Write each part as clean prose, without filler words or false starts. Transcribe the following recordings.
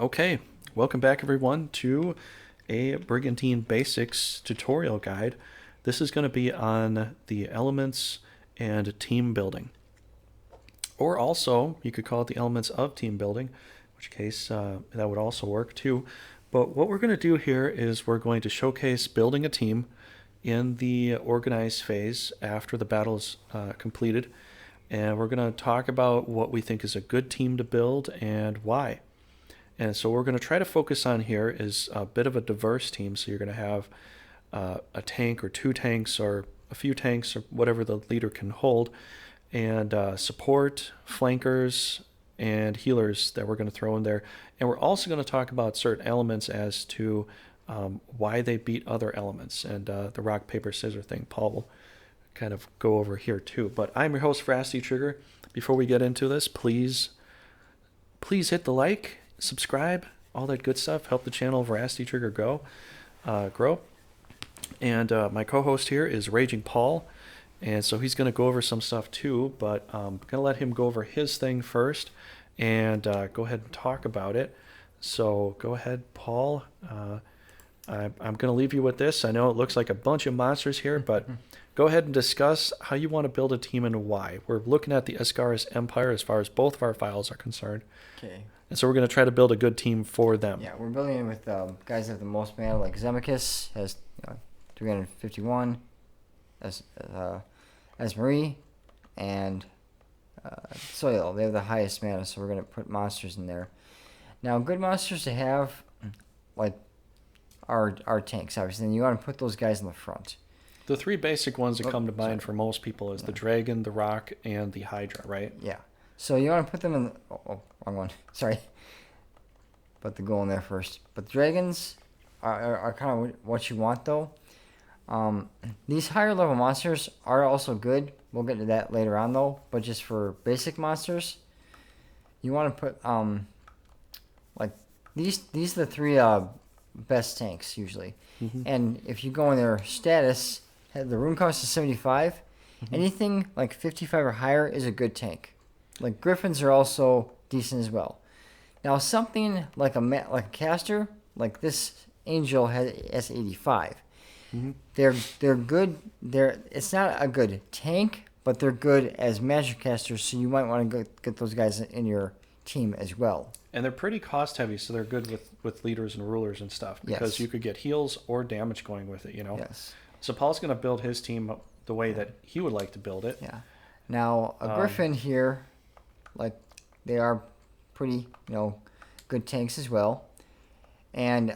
Okay, welcome back everyone to a Brigandine Basics tutorial guide. This is going to be on the elements and team building. Or also, you could call it the elements of team building, in which case that would also work too. But what we're going to do here is we're going to showcase building a team in the organized phase after the battle is completed. And we're going to talk about what we think is a good team to build and why. And so what we're going to try to focus on here is a bit of a diverse team. So you're going to have a tank or two tanks or a few tanks or whatever the leader can hold, and support, flankers, and healers that we're going to throw in there. And we're also going to talk about certain elements as to why they beat other elements. And the rock, paper, scissors thing, Paul will kind of go over here too. But I'm your host, veracitytrigger. Before we get into this, please hit the like, subscribe, all that good stuff. Help the channel veracitytrigger grow. And my co-host here is Raging Paul, and so he's going to go over some stuff too, but I'm going to let him go over his thing first and go ahead and talk about it. So go ahead, Paul. I'm going to leave you with this. I know it looks like a bunch of monsters here, but go ahead and discuss how you want to build a team and why. We're looking at the Escaris Empire as far as both of our files are concerned. Okay. And so we're going to try to build a good team for them. Yeah, we're building it with guys that have the most mana, like Zemachis has 351, as Marie, and Soil. They have the highest mana, so we're going to put monsters in there. Now, good monsters to have, like, are tanks, obviously, and you want to put those guys in the front. The three basic ones that come to mind for most people is the dragon, the rock, and the hydra, right? Yeah. So you want to put them in... Oh, wrong one. Sorry. Put the goal in there first. But dragons are kind of what you want, though. These higher level monsters are also good. We'll get to that later on, though. But just for basic monsters, you want to put... like, these are the three best tanks, usually. Mm-hmm. And if you go in their status, the rune cost is 75. Mm-hmm. Anything like 55 or higher is a good tank. Like griffins are also decent as well. Now something like a caster, like this angel has 85. Mm-hmm. They're good. It's not a good tank, but they're good as magic casters. So you might want to get those guys in your team as well. And they're pretty cost heavy, so they're good with leaders and rulers and stuff because you could get heals or damage going with it. Yes. So Paul's going to build his team up the way that he would like to build it. Yeah. Now a griffin here. Like, they are pretty, good tanks as well. And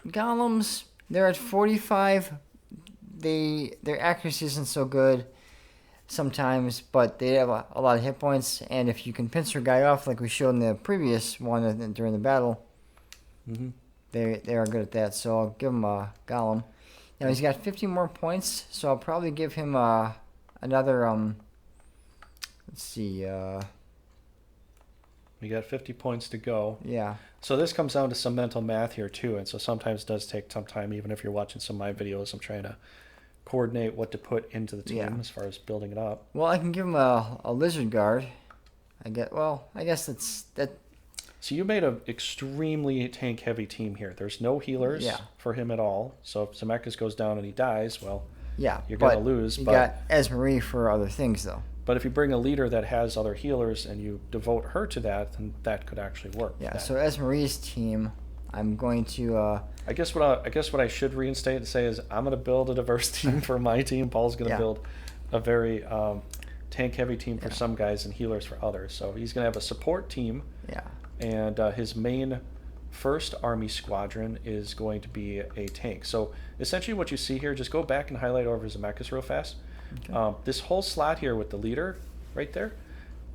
golems, they're at 45. Their accuracy isn't so good sometimes, but they have a lot of hit points. And if you can pincer a guy off, like we showed in the previous one during the battle, mm-hmm. they are good at that. So I'll give him a golem. Now he's got 50 more points, so I'll probably give him another... Let's see. We got 50 points to go. Yeah. So this comes down to some mental math here too, and so sometimes it does take some time. Even if you're watching some of my videos, I'm trying to coordinate what to put into the team as far as building it up. Well, I can give him a lizard guard. I guess that's that. So you made an extremely tank heavy team here. There's no healers for him at all. So if Zemachis goes down and he dies, well, you're gonna lose. You got Esmerie for other things though. But if you bring a leader that has other healers and you devote her to that, then that could actually work. Yeah. So Esmerie's team, I'm going to. I guess what I should reinstate and say is I'm going to build a diverse team for my team. Paul's going to build a very tank-heavy team for some guys and healers for others. So he's going to have a support team. Yeah. And his main first army squadron is going to be a tank. So essentially, what you see here, just go back and highlight over Zemachis real fast. Okay. This whole slot here with the leader right there,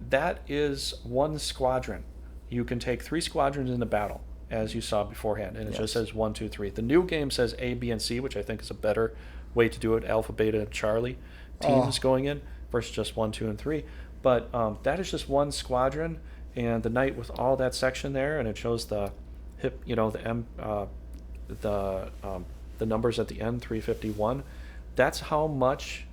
that is one squadron. You can take 3 squadrons into battle, as you saw beforehand, and it just says 1, 2, 3. The new game says A, B, and C, which I think is a better way to do it. Alpha, Beta, and Charlie teams going in versus just 1, 2, and 3. But that is just one squadron, and the knight with all that section there, and it shows the hip, the numbers at the end, 351. That's how much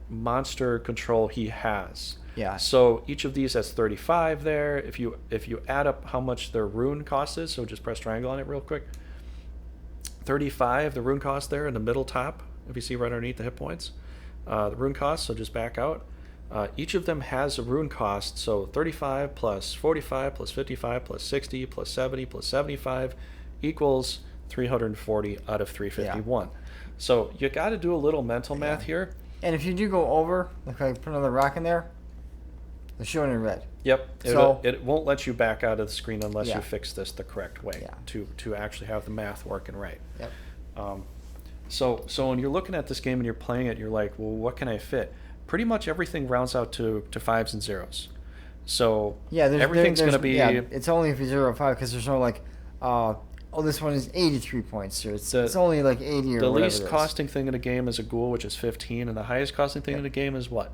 monster control he has. Yeah. So each of these has 35 there. If you add up how much their rune cost is, so just press triangle on it real quick. 35, the rune cost there in the middle top, if you see right underneath the hit points. The rune cost, so just back out. Each of them has a rune cost, so 35 plus 45 plus 55 plus 60 plus 70 plus 75 equals 340 out of 351. Yeah. So you got to do a little mental math here. And if you do go over, like I put another rock in there, it's showing in red. Yep. So it won't let you back out of the screen unless you fix this the correct way to actually have the math working right. Yep. So when you're looking at this game and you're playing it, you're like, well, what can I fit? Pretty much everything rounds out to 5s and 0s. So everything's going to be... Yeah, it's only if you 0 or 5 because there's no like, this one is 83 points. Or it's only like 80 or whatever. The least costing thing in the game is a ghoul, which is 15, and the highest costing thing in the game is what?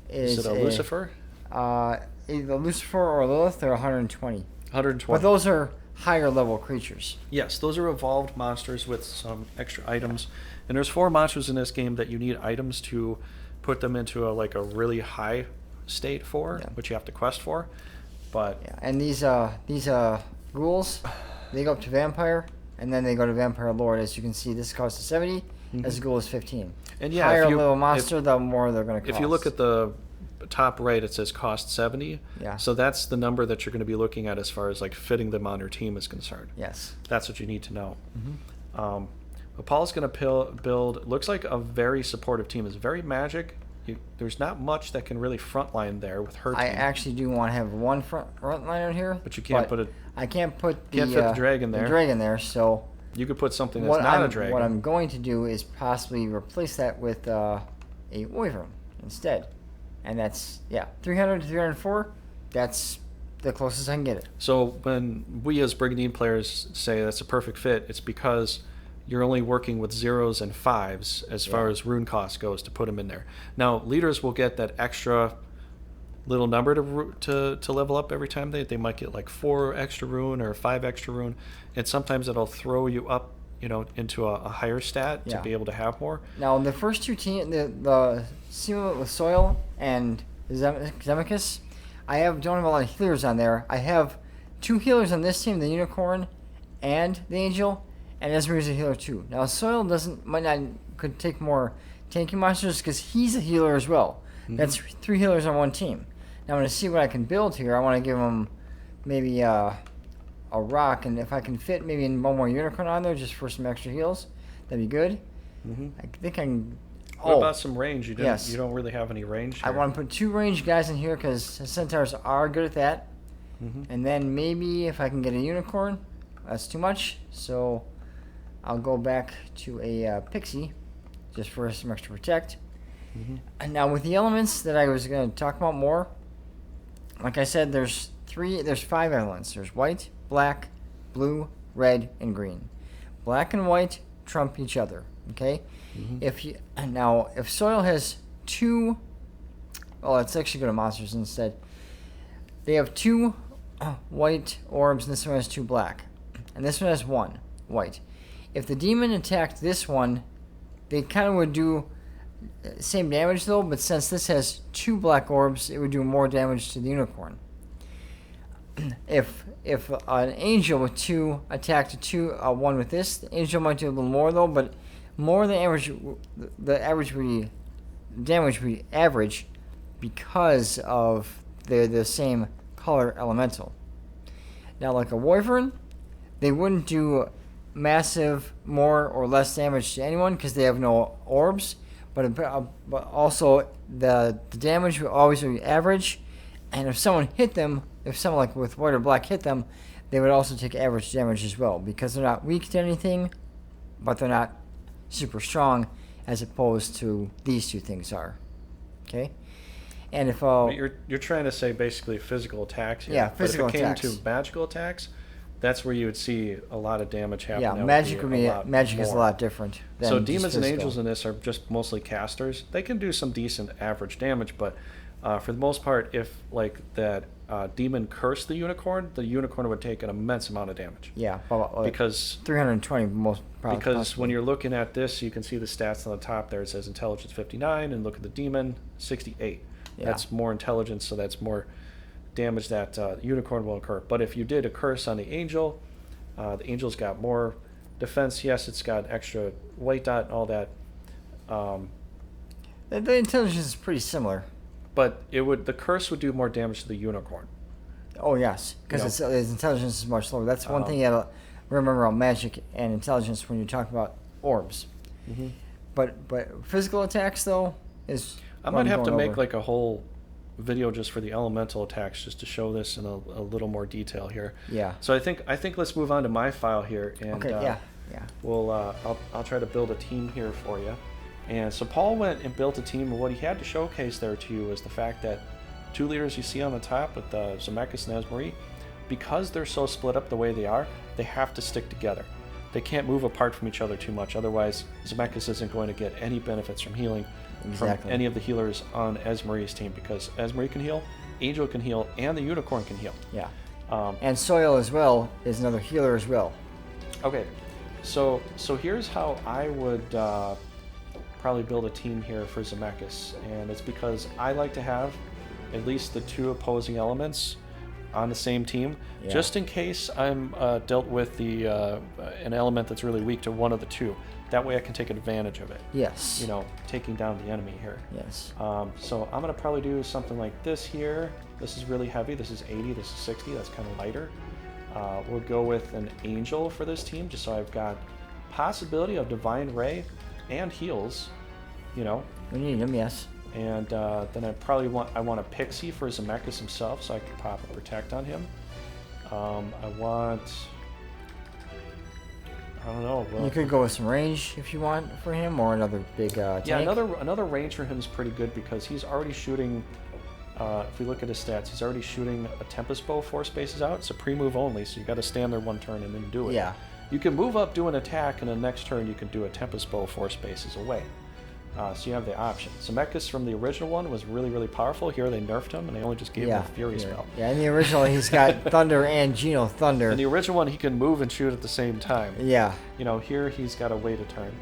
Is it a Lucifer? Either Lucifer or Lilith, they're 120. 120. But those are higher level creatures. Yes, those are evolved monsters with some extra items. And there's 4 monsters in this game that you need items to put them into a really high state for, which you have to quest for. But and these ghouls, they go up to vampire, and then they go to vampire lord. As you can see, this costs 70. As a ghoul is 15. And higher level monster, the more they're going to cost. If you look at the top right, it says cost 70. Yeah. So that's the number that you're going to be looking at as far as like fitting them on your team is concerned. Yes. That's what you need to know. Paul's going to build, looks like a very supportive team. It's very magic. There's not much that can really frontline there with her team. I actually do want to have one frontliner here. But you can't put it. I can't put the dragon there. The dragon there, so... You could put something that's not a dragon. What I'm going to do is possibly replace that with a wyvern instead. And that's, 300 to 304, that's the closest I can get it. So when we as Brigandine players say that's a perfect fit, it's because you're only working with 0s and 5s as far as rune cost goes to put them in there. Now, leaders will get that extra little number to level up every time. They might get like 4 extra rune or 5 extra rune, and sometimes it'll throw you up, into a higher stat to be able to have more. Now, the first 2 teams, the Simulant with Soil and Zemicus, don't have a lot of healers on there. I have 2 healers on this team, the Unicorn and the Angel, and Esmer's a healer too. Now, Soil could take more tanky monsters because he's a healer as well. That's 3 healers on one team. Now, I'm going to see what I can build here. I want to give him maybe a rock, and if I can fit maybe one more Unicorn on there just for some extra heals, that'd be good. I think I can... What about some range? You don't really have any range here. I want to put 2 ranged guys in here because Centaurs are good at that. And then maybe if I can get a Unicorn, that's too much. So I'll go back to a Pixie just for some extra protect. And now with the elements that I was going to talk about more, like I said, there's 5 elements. There's white, black, blue, red, and green. Black and white trump each other. Okay. If Soil has 2, let's actually go to monsters instead. They have 2 white orbs, and this one has 2 black, and this one has 1 white. If the demon attacked this one, they kind of would do same damage though, but since this has 2 black orbs, it would do more damage to the Unicorn. If an angel with 2 attacked one with this, the angel might do a little more though, but more than average, the damage would be average because of the same color elemental. Now, like a wyvern, they wouldn't do massive more or less damage to anyone because they have no orbs, but also the damage will always be average, and if someone like with white or black hit them, they would also take average damage as well because they're not weak to anything, but they're not super strong as opposed to these 2 things are. Okay? And if you're trying to say basically physical attacks here. Yeah, physical attacks. But if it came to magical attacks, that's where you would see a lot of damage happen. Yeah, magic is a lot different than so demons and angels in this are just mostly casters. They can do some decent average damage, but for the most part, if like that demon cursed the unicorn would take an immense amount of damage. Yeah, because 320 most probably. Because possibly. when you're looking at this, you can see the stats on the top there. It says intelligence 59, and look at the demon 68. Yeah. That's more intelligence, so that's more damage that unicorn will incur. But if you did a curse on the angel, the angel's got more defense. Yes, it's got extra white dot and all that. The intelligence is pretty similar. But the curse would do more damage to the unicorn. Oh yes, because its intelligence is much lower. That's one thing you gotta remember about magic and intelligence when you're talking about orbs. Mm-hmm. But physical attacks though is. I might have to make like a whole video just for the elemental attacks, just to show this in a little more detail here. Yeah. So I think let's move on to my file here, and okay. Yeah. we'll I'll try to build a team here for you. And so Paul went and built a team, and what he had to showcase there to you was the fact that 2 leaders you see on the top with Zemeckis and Esmery, because they're so split up the way they are, they have to stick together. They can't move apart from each other too much, otherwise Zemeckis isn't going to get any benefits from healing from any of the healers on Esmery's team, because Esmery can heal, Angel can heal, and the Unicorn can heal. Yeah. And Soil as well is another healer as well. Okay, so here's how I would probably build a team here for Zemeckis, and it's because I like to have at least the 2 opposing elements on the same team, just in case I'm dealt with an element that's really weak to one of the 2. That way I can take advantage of it. Yes. You know, taking down the enemy here. Yes. So I'm going to probably do something like this here. This is really heavy. This is 80. This is 60. That's kind of lighter. We'll go with an Angel for this team, just so I've got possibility of Divine Ray and heals, you know. We need them, yes. And then I want a Pixie for Zemeckis himself, so I can pop a Protect on him. I don't know. Well, you could go with some range if you want for him, or another big tank. Yeah, another range for him is pretty good because he's already shooting. If we look at his stats, he's already shooting a Tempest Bow 4 spaces out. It's a pre-move only, so you got to stand there 1 turn and then do it. Yeah. You can move up, do an attack, and the next turn you can do a Tempest Bow 4 spaces away. So you have the option. Zemeckis from the original one was really, really powerful. Here they nerfed him, and they only just gave him a Fury spell. Yeah, in the original he's got Thunder and Geno Thunder. In the original one, he can move and shoot at the same time. Yeah. You know, here he's got to wait a turn.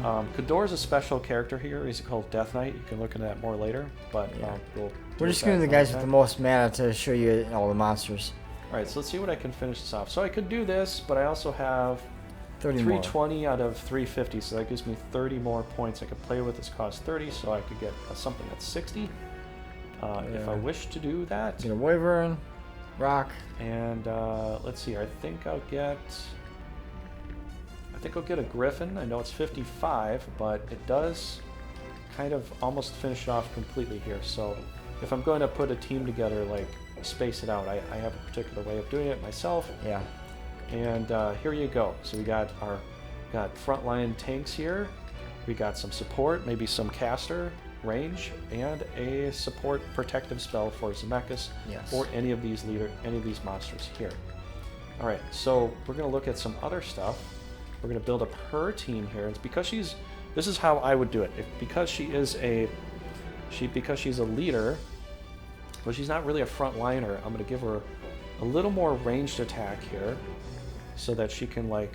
Kador's a special character here. He's called Death Knight. You can look into that more later. But we're just giving the guys with the most mana to show you all the monsters. All right, so let's see what I can finish this off. So I could do this, but I also have 320 out of 350, so that gives me 30 more points I could play with. This costs 30, so I could get something that's 60 if I wish to do that. Get a Wyvern, Rock, and let's see. I think I'll get a Griffin. I know it's 55, but it does kind of almost finish it off completely here. So if I'm going to put a team together, like space it out, I have a particular way of doing it myself. Yeah. And here you go. So we got frontline tanks here. We got some support, maybe some caster, range, and a support protective spell for Zemeckis or any of these monsters here. All right, so we're gonna look at some other stuff. We're gonna build up her team here. It's because this is how I would do it. Because she's a leader, but she's not really a frontliner. I'm gonna give her a little more ranged attack here, so that she can like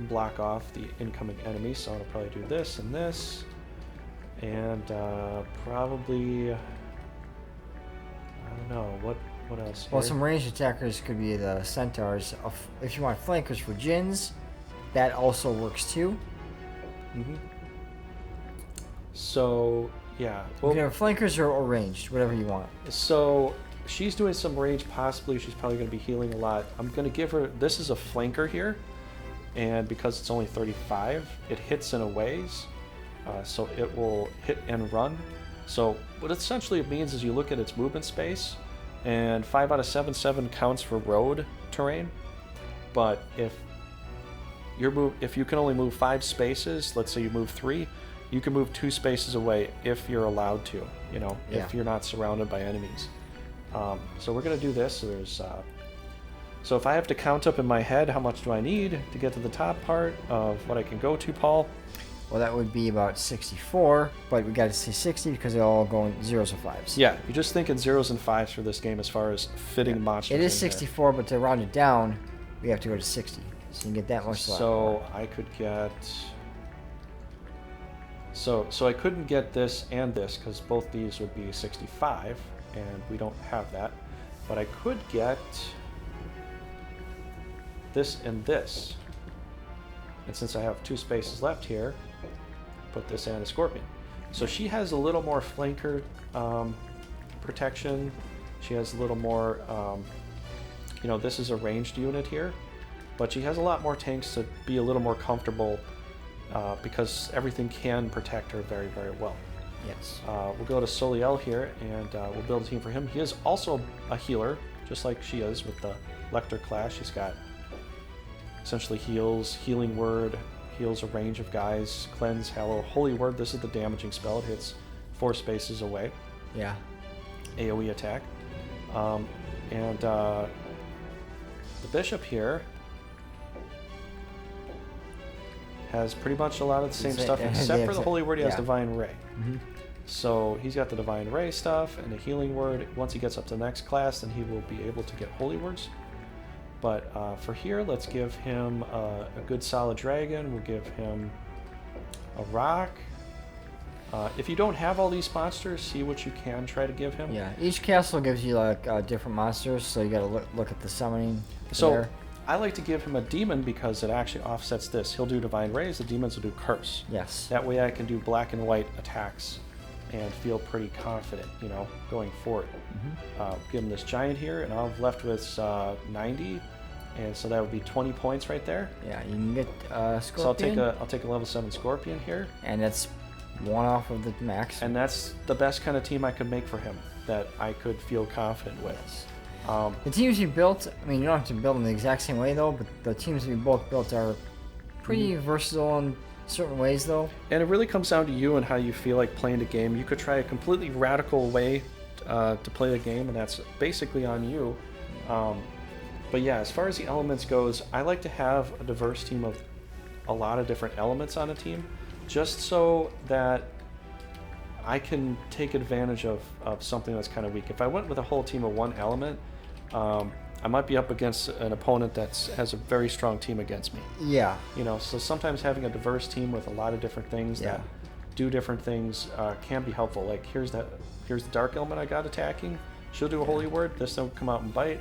block off the incoming enemy. So I'm gonna probably do this and this, and probably I don't know what else. Well, here? some ranged attackers could be the centaurs. If you want flankers for Jins, that also works too. So yeah, you can have flankers or ranged, whatever you want. So she's doing some range, possibly. She's probably going to be healing a lot. I'm going to give her, this is a flanker here, and because it's only 35, it hits in a ways, so it will hit and run. So what essentially it means is you look at its movement space, and 5 out of 7 counts for road terrain, but if you can only move 5 spaces, let's say you move 3, you can move 2 spaces away if you're allowed to, if you're not surrounded by enemies. So we're going to do this. So if I have to count up in my head how much do I need to get to the top part of what I can go to, Paul? Well, that would be about 64, but we got to say 60 because they're all going 0s or 5s. Yeah, you're just thinking 0s and 5s for this game as far as fitting monsters. It is 64, but to round it down, we have to go to 60. So you can get that much left. So I could get... So I couldn't get this and this because both these would be 65, and we don't have that. But I could get this and this. And since I have 2 spaces left here, put this and a scorpion. So she has a little more flanker protection. She has a little more, this is a ranged unit here, but she has a lot more tanks to be a little more comfortable because everything can protect her very, very well. Yes. We'll go to Soliel here, and we'll build a team for him. He is also a healer, just like she is with the Lecter class. She's got essentially heals, healing word, heals a range of guys, cleanse, hallow, holy word. This is the damaging spell. It hits 4 spaces away. Yeah. AoE attack. And the bishop here has pretty much a lot of the same stuff, except for the holy word. He has divine ray. Mm-hmm. So he's got the divine ray stuff and the healing word. Once he gets up to the next class, then he will be able to get holy words. But for here, let's give him a good solid dragon. We'll give him a rock. If you don't have all these monsters, see what you can try to give him. Yeah, each castle gives you like different monsters, so you got to look at the summoning. So there. I like to give him a demon because it actually offsets this. He'll do divine rays. The demons will do curse. Yes. That way I can do black and white attacks and feel pretty confident, going forward. Mm-hmm. Give him this giant here, and I'll have left with 90. And so that would be 20 points right there. Yeah, you can get So Scorpion. I'll take a level 7 Scorpion here. And that's 1 off of the max. And that's the best kind of team I could make for him that I could feel confident with. Yes. The teams you built, you don't have to build them the exact same way though, but the teams we both built are pretty versatile in certain ways though. And it really comes down to you and how you feel like playing the game. You could try a completely radical way to play the game, and that's basically on you. But yeah, as far as the elements goes, I like to have a diverse team of a lot of different elements on a team, just so that I can take advantage of something that's kind of weak. If I went with a whole team of 1 element, I might be up against an opponent that has a very strong team against me. Yeah. So sometimes having a diverse team with a lot of different things that do different things can be helpful. Like here's the dark element I got attacking. She'll do a holy word. This will come out and bite.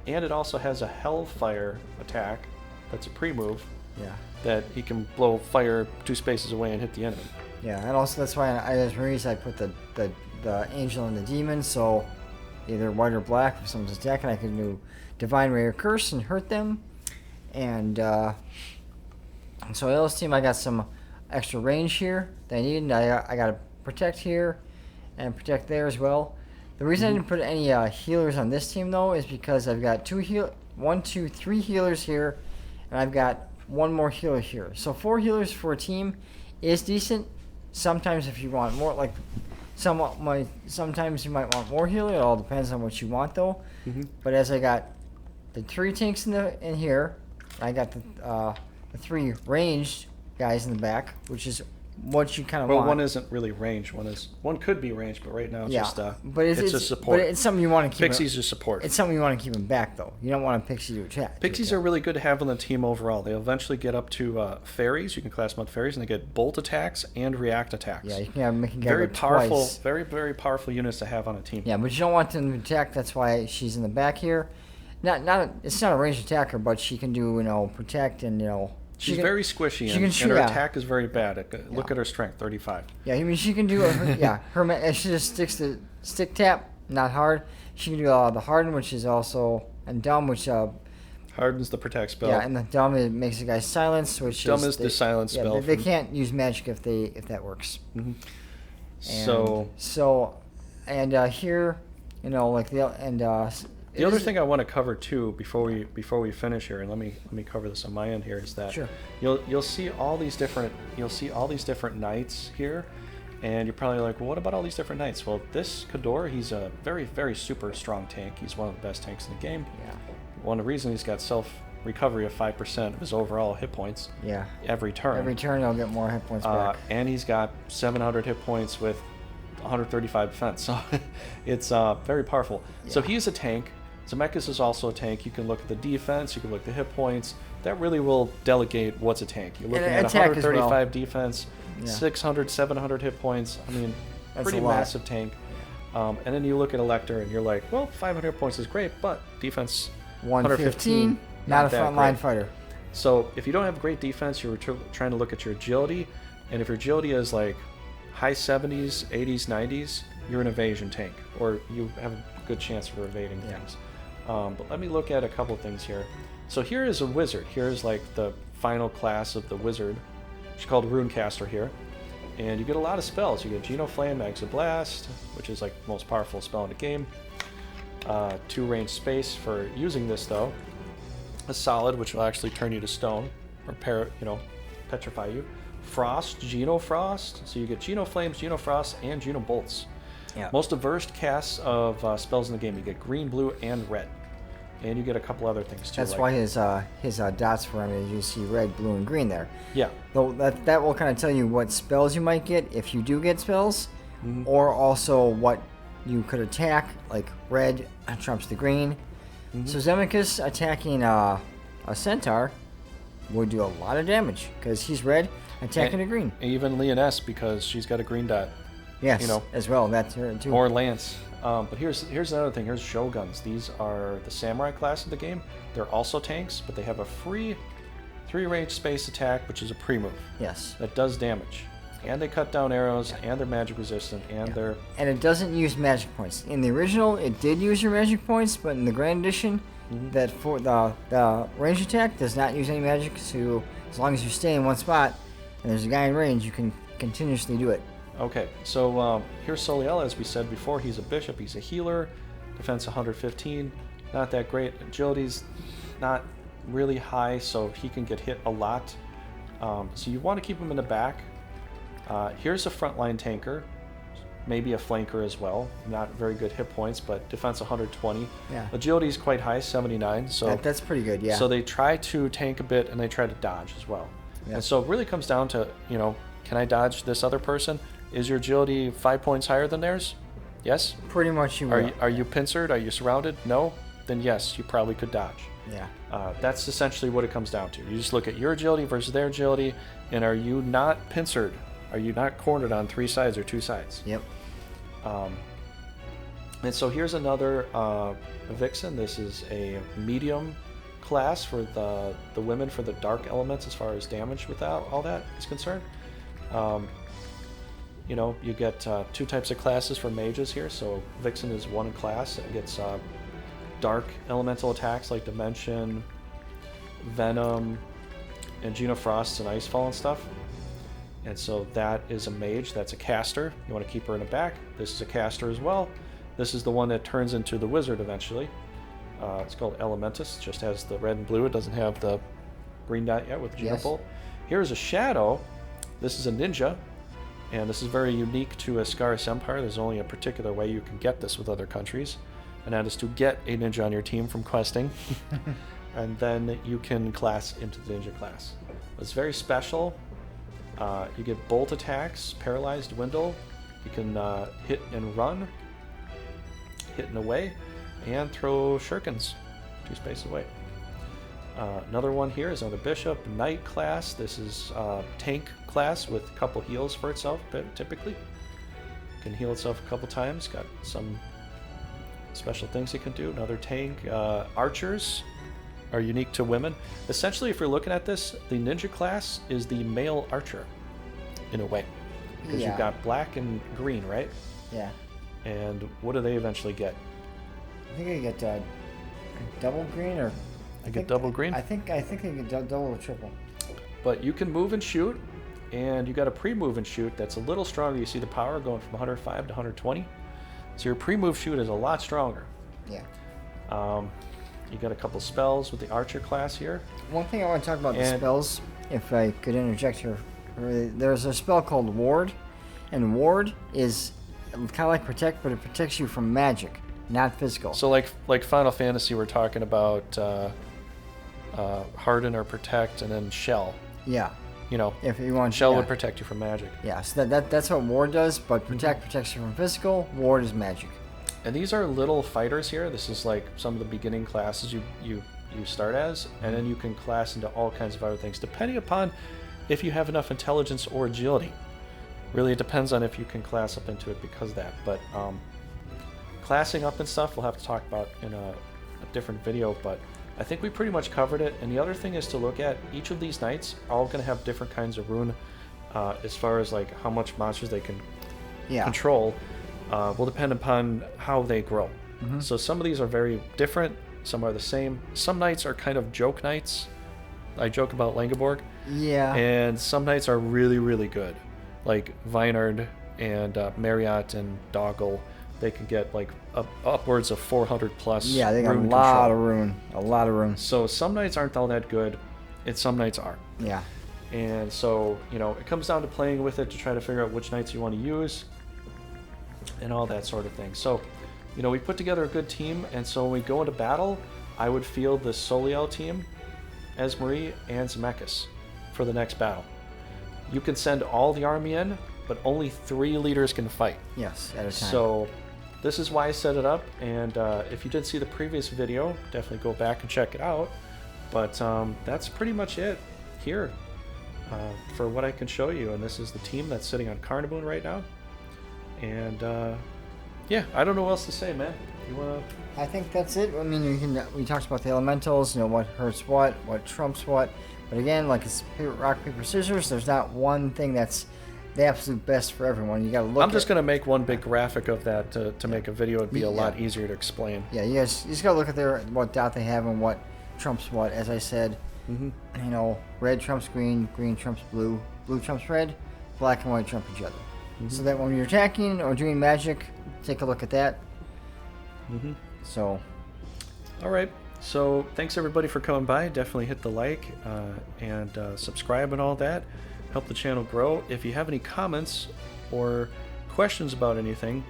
And it also has a Hellfire attack that's a pre-move. Yeah. That he can blow fire 2 spaces away and hit the enemy. Yeah, and also that's why as Marie's I put the angel and the demon, so either white or black if someone's attacking, I can do divine ray or curse and hurt them. And so Ella's team, I got some extra range here that I need, and I got to protect here and protect there as well. The reason I didn't put any healers on this team though is because I've got 3 healers here, and I've got 1 more healer here. So 4 healers for a team is decent. Sometimes if you want more, like sometimes you might want more healer. It all depends on what you want though. Mm-hmm. But as I got the 3 tanks in here, I got the 3 ranged guys in the back, which is what you kind of want. Well, 1 isn't really ranged. One could be ranged, but right now it's just but it's a support. But it's something you want to keep. Pixies are support. It's something you want to keep them back though. You don't want a pixie to attack. Pixies are really good to have on the team overall. They'll eventually get up to fairies. You can class them with fairies, and they get bolt attacks and react attacks. Yeah, you can have them very powerful, twice. very, very powerful units to have on a team. Yeah, but you don't want them to attack. That's why she's in the back here. It's not a ranged attacker, but she can do protect and She's very squishy, and her attack is very bad. Look at her strength, 35. Yeah, she can do she just sticks the stick tap, not hard. She can do the harden, which is also, and dumb, which hardens the protect spell. Yeah, and the dumb, it makes the guy silence, which dumb is the silence spell. They can't use magic if that works. Mm-hmm. Here, the other thing I want to cover too before we finish here, and let me cover this on my end here, is that sure. you'll see all these different knights here, and you're probably like, well, what about all these different knights? Well, this Kador, he's a very, very super strong tank. He's one of the best tanks in the game. Yeah. One of the reasons he's got self recovery of 5% of his overall hit points. Yeah. Every turn. Every turn he'll get more hit points back. And he's got 700 hit points with 135 defense, so it's very powerful. Yeah. So he's a tank. Zemeckis is also a tank. You can look at the defense, you can look at the hit points. That really will delegate what's a tank. You're looking at 135 defense, Yeah. 600, 700 hit points. I mean, That's pretty a lot. massive tank. And then you look at Elector and you're like, well, 500 points is great, but defense 115, not a that frontline great. fighter. So if you don't have great defense, you're trying to look at your agility. And if your agility is like high 70s, 80s, 90s, you're an evasion tank, or you have a good chance for evading things. But let me look at a couple things here. So here is a wizard. Here's like the final class of the wizard. It's called Runecaster here. And you get a lot of spells. You get Genoflame, Exoblast, which is like the most powerful spell in the game. 2 range space for using this though. A solid, which will actually turn you to stone, or petrify you. Frost, Genofrost. So you get Genoflames, Genofrost, and Genobolts. Yeah. Most diverse casts of spells in the game. You get green, blue, and red. And you get a couple other things too. That's like, why his dots for him is you see red, blue, and green there. Yeah. Though that will kind of tell you what spells you might get if you do get spells, or also what you could attack. Like red trumps the green. So Zemicus attacking a centaur would do a lot of damage because he's red attacking a green. Even Leoness, because she's got a green dot. Yes, as well. That's her too. Or Lance. But here's another thing. Here's Shoguns. These are the samurai class of the game. They're also tanks, but they have a free 3-range space attack, which is a pre-move. Yes. That does damage. And they cut down arrows, and they're magic resistant, and they're... And it doesn't use magic points. In the original, it did use your magic points, but in the Grand Edition, that for the range attack does not use any magic, so as long as you stay in one spot, and there's a guy in range, you can continuously do it. Okay, so here's Soliel. As we said before, he's a bishop, he's a healer, defense 115, not that great. Agility's not really high, so he can get hit a lot. So you want to keep him in the back. Here's a frontline tanker, maybe a flanker as well. Not very good hit points, but defense 120. Yeah. Agility is quite high, 79. So that's pretty good, yeah. So they try to tank a bit and they try to dodge as well. Yeah. And so it really comes down to, can I dodge this other person? Is your agility 5 points higher than theirs? Yes? Pretty much you will. Are you pincered? Are you surrounded? No? Then yes, you probably could dodge. Yeah. That's essentially what it comes down to. You just look at your agility versus their agility, and are you not pincered? Are you not cornered on 3 sides or 2 sides? Yep. And so here's another Vixen. This is a medium class for the women for the dark elements as far as damage without all that is concerned. You get 2 types of classes for mages here. So Vixen is one class. It gets dark elemental attacks like Dimension, Venom, and Genofrost and Icefall and stuff. And so that is a mage. That's a caster. You want to keep her in the back. This is a caster as well. This is the one that turns into the wizard eventually. It's called Elementus. It just has the red and blue. It doesn't have the green dot yet with Genobolt. Here's a shadow. This is a ninja. And this is very unique to Ascaris Empire. There's only a particular way you can get this with other countries. And that is to get a ninja on your team from questing. And then you can class into the ninja class. It's very special. You get bolt attacks, paralyzed dwindle. You can hit and run, hit and away, and throw shurikens 2 spaces away. Another one here is another bishop, knight class. This is tank class with a couple heals for itself, typically. Can heal itself a couple times. Got some special things it can do. Another tank. Archers are unique to women. Essentially, if you're looking at this, the ninja class is the male archer, in a way. Because you've got black and green, right? Yeah. And what do they eventually get? I think they get double green or... They get double green? I think they get double or triple. But you can move and shoot, and you got a pre-move and shoot that's a little stronger. You see the power going from 105 to 120. So your pre-move shoot is a lot stronger. Yeah. You got a couple spells with the archer class here. One thing I want to talk about the spells, if I could interject here. There's a spell called Ward, and Ward is kind of like Protect, but it protects you from magic, not physical. So like Final Fantasy, we're talking about Harden or Protect, and then Shell. Yeah. If you want, Shell would protect you from magic. Yeah, so that's what Ward does, but Protect protects you from physical, Ward is magic. And these are little fighters here. This is like some of the beginning classes you start as, and then you can class into all kinds of other things depending upon if you have enough intelligence or agility. Really, it depends on if you can class up into it because of that. But classing up and stuff, we'll have to talk about in a different video. But I think we pretty much covered it. And the other thing is to look at each of these knights are all going to have different kinds of rune as far as like how much monsters they can control. Will depend upon how they grow. So some of these are very different. Some are the same. Some knights are kind of joke knights. I joke about Langeborg. Yeah. And some knights are really, really good. Like Vinard and Marriott and Doggle. They can get like upwards of 400 plus. Yeah, they got rune a lot control. of rune. A lot of rune. So some knights aren't all that good, and some knights are. Yeah. And so, you know, it comes down to playing with it to try to figure out which knights you want to use and all that sort of thing. So, you know, we put together a good team, and so when we go into battle, I would field the Soliel team, Esmery, and Zemeckis for the next battle. You can send all the army in, but only 3 leaders can fight. Yes, at a time. So this is why I set it up, and if you did see the previous video, definitely go back and check it out. But that's pretty much it here for what I can show you, and this is the team that's sitting on Carnaboon right now. And yeah, I don't know what else to say, man. You wanna? I think that's it. I mean, we talked about the elementals, you know, what hurts what trumps what. But again, like it's rock, paper, scissors. There's not one thing that's the absolute best for everyone. You got to look. I'm just gonna make one big graphic of that to make a video. It'd be a lot easier to explain. Yeah, you just got to look at what dot they have and what trumps what. As I said, you know, red trumps green, green trumps blue, blue trumps red, black and white trump each other. So that when you're attacking or doing magic, take a look at that. So, all right. So thanks everybody for coming by. Definitely hit the like and subscribe and all that. Help the channel grow. If you have any comments or questions about anything,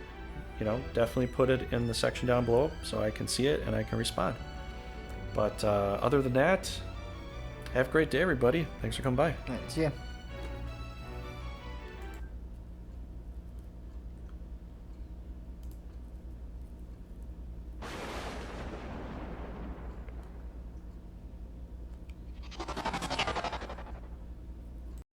you know, definitely put it in the section down below so I can see it and I can respond. But other than that, have a great day, everybody. Thanks for coming by. all right, see ya.